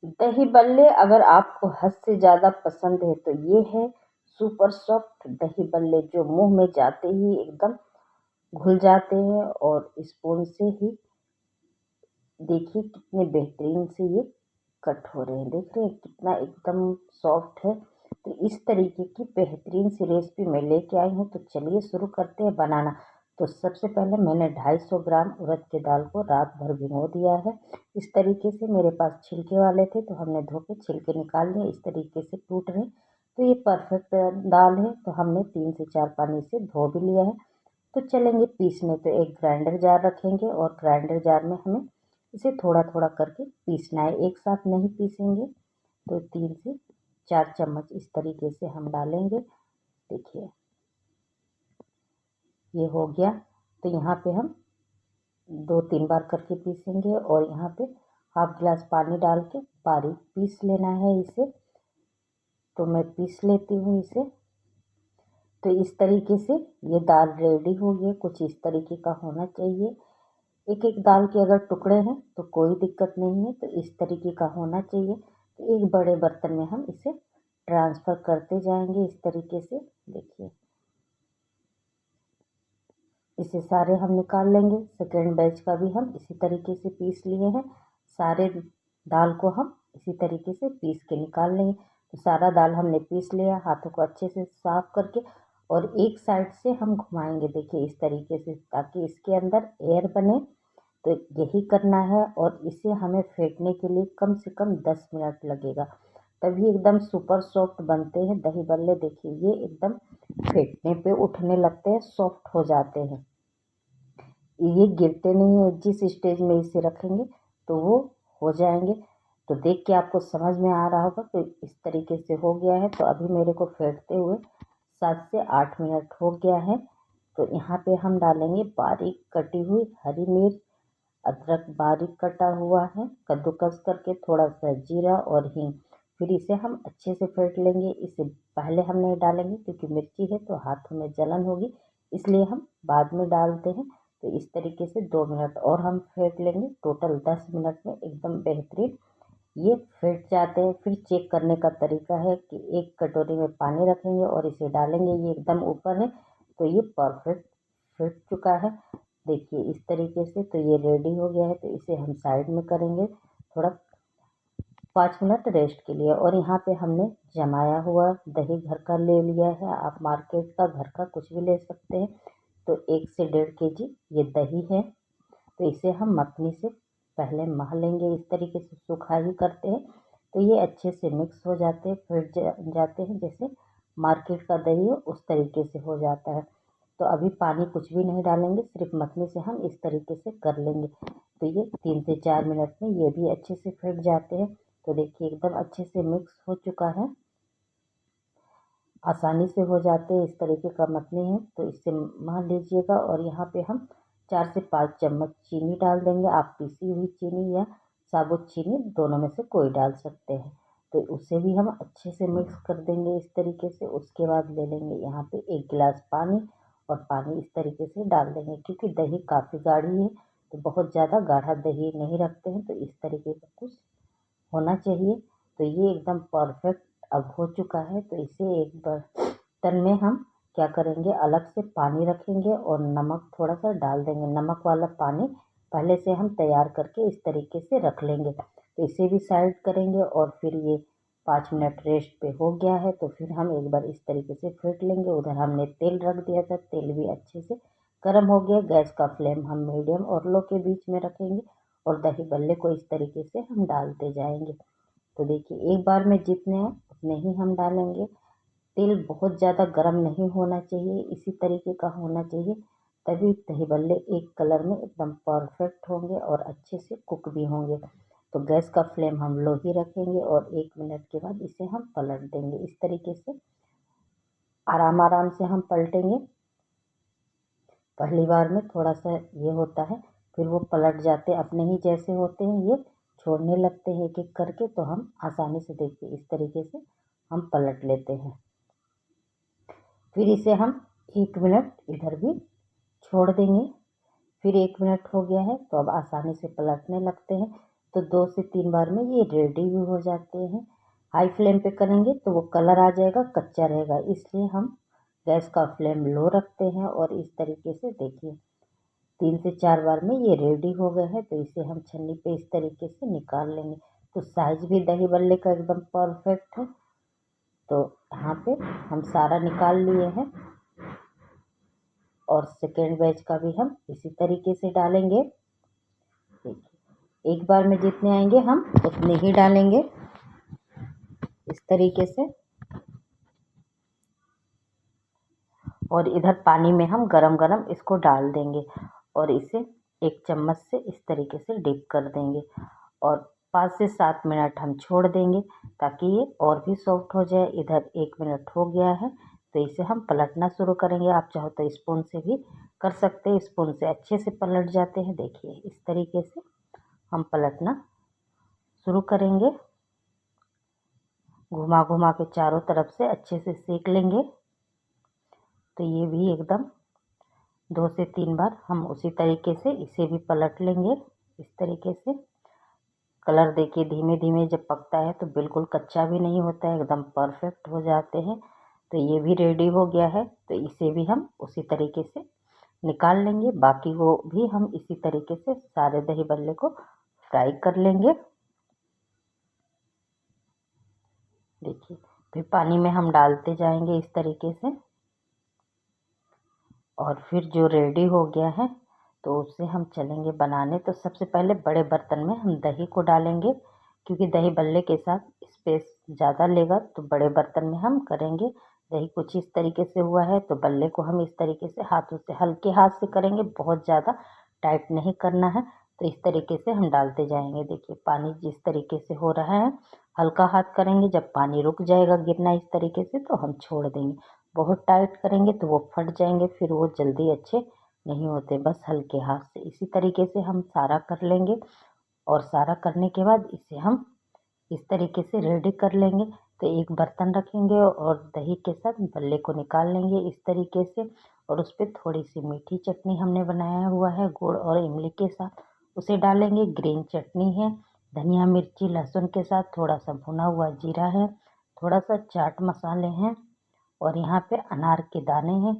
दही बल्ले अगर आपको हद से ज़्यादा पसंद है तो ये है सुपर सॉफ्ट दही बल्ले, जो मुंह में जाते ही एकदम घुल जाते हैं। और स्पून से ही देखिए कितने बेहतरीन से ये कट हो रहे हैं, देख रहे हैं कितना एकदम सॉफ्ट है। तो इस तरीके की बेहतरीन सी रेसिपी मैं लेके आई हूँ, तो चलिए शुरू करते हैं बनाना। तो सबसे पहले मैंने 250 ग्राम उड़द की दाल को रात भर भिगो दिया है। इस तरीके से मेरे पास छिलके वाले थे तो हमने धो के छिलके निकाल लिए, इस तरीके से टूट रहे। तो ये परफेक्ट दाल है, तो हमने 3 से 4 पानी से धो भी लिया है। तो चलेंगे पीसने, तो एक ग्राइंडर जार रखेंगे और ग्राइंडर जार में हमें इसे थोड़ा थोड़ा करके पीसना है, एक साथ नहीं पीसेंगे। तो 3 से 4 चम्मच इस तरीके से हम डालेंगे। देखिए ये हो गया। तो यहाँ पे हम 2-3 बार करके पीसेंगे और यहाँ पे हाफ गिलास पानी डाल के बारीक पीस लेना है इसे। तो मैं पीस लेती हूँ इसे। तो इस तरीके से ये दाल रेडी हो गई, कुछ इस तरीके का होना चाहिए। एक एक दाल के अगर टुकड़े हैं तो कोई दिक्कत नहीं है, तो इस तरीके का होना चाहिए। तो एक बड़े बर्तन में हम इसे ट्रांसफ़र करते जाएंगे इस तरीके से। देखिए इसे सारे हम निकाल लेंगे। सेकेंड बैच का भी हम इसी तरीके से पीस लिए हैं। सारे दाल को हम इसी तरीके से पीस के निकाल लेंगे। तो सारा दाल हमने पीस लिया, हाथों को अच्छे से साफ करके, और एक साइड से हम घुमाएंगे, देखिए इस तरीके से, ताकि इसके अंदर एयर बने। तो यही करना है और इसे हमें फेंटने के लिए कम से कम 10 मिनट लगेगा, तभी एकदम सुपर सॉफ्ट बनते हैं दही बल्ले। देखिए ये एकदम फेंटने पे उठने लगते हैं, सॉफ्ट हो जाते हैं, ये गिरते नहीं है। जिस स्टेज में इसे रखेंगे तो वो हो जाएंगे। तो देख के आपको समझ में आ रहा होगा कि इस तरीके से हो गया है। तो अभी मेरे को फेंटते हुए 7 से 8 मिनट हो गया है। तो यहाँ पे हम डालेंगे बारीक कटी हुई हरी मिर्च, अदरक बारीक कटा हुआ है कद्दूकस करके, थोड़ा सा जीरा और हींग। फिर इसे हम अच्छे से फेंट लेंगे। इसे पहले हम नहीं डालेंगे क्योंकि मिर्ची है तो हाथों में जलन होगी, इसलिए हम बाद में डालते हैं। तो इस तरीके से 2 मिनट और हम फेंट लेंगे। टोटल 10 मिनट में एकदम बेहतरीन ये फेंट जाते हैं। फिर चेक करने का तरीका है कि एक कटोरी में पानी रखेंगे और इसे डालेंगे, ये एकदम ऊपर है तो ये परफेक्ट फेंट चुका है। देखिए इस तरीके से तो ये रेडी हो गया है। तो इसे हम साइड में करेंगे थोड़ा 5 मिनट रेस्ट के लिए। और यहाँ पे हमने जमाया हुआ दही घर का ले लिया है, आप मार्केट का घर का कुछ भी ले सकते हैं। तो 1 से 1.5 kg ये दही है। तो इसे हम मथनी से पहले मह लेंगे, इस तरीके से सूखा ही करते हैं। तो ये अच्छे से मिक्स हो जाते हैं, फिर जाते हैं, जैसे मार्केट का दही हो उस तरीके से हो जाता है। तो अभी पानी कुछ भी नहीं डालेंगे, सिर्फ मथनी से हम इस तरीके से कर लेंगे। तो ये 3 से 4 मिनट में ये भी अच्छे से फेंट जाते हैं। तो देखिए एकदम अच्छे से मिक्स हो चुका है, आसानी से हो जाते हैं, इस तरीके का मथनी है। तो इससे मान लीजिएगा। और यहाँ पे हम 4 से 5 चम्मच चीनी डाल देंगे, आप पीसी हुई चीनी या साबुत चीनी दोनों में से कोई डाल सकते हैं। तो उसे भी हम अच्छे से मिक्स कर देंगे इस तरीके से। उसके बाद ले लेंगे यहाँ पे 1 गिलास पानी, और पानी इस तरीके से डाल देंगे, क्योंकि दही काफ़ी गाढ़ी है तो बहुत ज़्यादा गाढ़ा दही नहीं रखते हैं। तो इस तरीके का कुछ होना चाहिए। तो ये एकदम परफेक्ट अब हो चुका है। तो इसे एक बर्तन में हम क्या करेंगे, अलग से पानी रखेंगे और नमक थोड़ा सा डाल देंगे। नमक वाला पानी पहले से हम तैयार करके इस तरीके से रख लेंगे। तो इसे भी साइड करेंगे और फिर ये 5 मिनट रेस्ट पे हो गया है। तो फिर हम एक बार इस तरीके से फेंट लेंगे। उधर हमने तेल रख दिया था, तेल भी अच्छे से गर्म हो गया। गैस का फ्लेम हम मीडियम और लो के बीच में रखेंगे और दही बल्ले को इस तरीके से हम डालते जाएंगे। तो देखिए एक बार में जितने हैं उतने ही हम डालेंगे। तेल बहुत ज़्यादा गर्म नहीं होना चाहिए, इसी तरीके का होना चाहिए, तभी दही बल्ले एक कलर में एकदम परफेक्ट होंगे और अच्छे से कुक भी होंगे। तो गैस का फ्लेम हम लो ही रखेंगे और 1 मिनट के बाद इसे हम पलट देंगे। इस तरीके से आराम आराम से हम पलटेंगे। पहली बार में थोड़ा सा ये होता है, फिर वो पलट जाते अपने ही जैसे होते हैं, ये छोड़ने लगते हैं एक एक करके। तो हम आसानी से देखिए इस तरीके से हम पलट लेते हैं। फिर इसे हम 1 मिनट इधर भी छोड़ देंगे। फिर 1 मिनट हो गया है तो अब आसानी से पलटने लगते हैं। तो 2 से 3 बार में ये रेडी भी हो जाते हैं। हाई फ्लेम पे करेंगे तो वो कलर आ जाएगा, कच्चा रहेगा, इसलिए हम गैस का फ्लेम लो रखते हैं। और इस तरीके से देखिए 3 से 4 बार में ये रेडी हो गए हैं। तो इसे हम छन्नी पे इस तरीके से निकाल लेंगे। तो साइज भी दही बल्ले का एकदम परफेक्ट है। तो यहाँ पे हम सारा निकाल लिए हैं। और सेकेंड बैच का भी हम इसी तरीके से डालेंगे। देखिए एक बार में जितने आएंगे हम उतने ही डालेंगे इस तरीके से। और इधर पानी में हम गरम गरम इसको डाल देंगे और इसे एक चम्मच से इस तरीके से डिप कर देंगे। और 5 से 7 मिनट हम छोड़ देंगे ताकि ये और भी सॉफ्ट हो जाए। इधर 1 मिनट हो गया है तो इसे हम पलटना शुरू करेंगे। आप चाहो तो स्पून से भी कर सकते हैं, स्पून से अच्छे से पलट जाते हैं। देखिए इस तरीके से हम पलटना शुरू करेंगे, घुमा घुमा के चारों तरफ से अच्छे से सेक लेंगे। तो ये भी एकदम 2 से 3 बार हम उसी तरीके से इसे भी पलट लेंगे इस तरीके से। कलर देखिए धीमे धीमे जब पकता है तो बिल्कुल कच्चा भी नहीं होता है, एकदम परफेक्ट हो जाते हैं। तो ये भी रेडी हो गया है। तो इसे भी हम उसी तरीके से निकाल लेंगे। बाकी वो भी हम इसी तरीके से सारे दही बल्ले को फ्राई कर लेंगे। देखिए फिर पानी में हम डालते जाएंगे इस तरीके से। और फिर जो रेडी हो गया है तो उसे हम चलेंगे बनाने। तो सबसे पहले बड़े बर्तन में हम दही को डालेंगे, क्योंकि दही बल्ले के साथ स्पेस ज़्यादा लेगा। तो बड़े बर्तन में हम करेंगे। दही कुछ इस तरीके से हुआ है तो बल्ले को हम इस तरीके से हाथों से हल्के हाथ से करेंगे, बहुत ज़्यादा टाइट नहीं करना है। तो इस तरीके से हम डालते जाएंगे। देखिए पानी जिस तरीके से हो रहा है, हल्का हाथ करेंगे, जब पानी रुक जाएगा गिरना इस तरीके से तो हम छोड़ देंगे। बहुत टाइट करेंगे तो वो फट जाएंगे, फिर वो जल्दी अच्छे नहीं होते। बस हल्के हाथ से इसी तरीके से हम सारा कर लेंगे। और सारा करने के बाद इसे हम इस तरीके से रेडी कर लेंगे। तो एक बर्तन रखेंगे और दही के साथ बल्ले को निकाल लेंगे इस तरीके से। और उस पर थोड़ी सी मीठी चटनी हमने बनाया हुआ है गुड़ और इमली के साथ, उसे डालेंगे। ग्रीन चटनी है, धनिया मिर्ची लहसुन के साथ, थोड़ा सा भुना हुआ जीरा है, थोड़ा सा चाट मसाले हैं और यहाँ पे अनार के दाने हैं।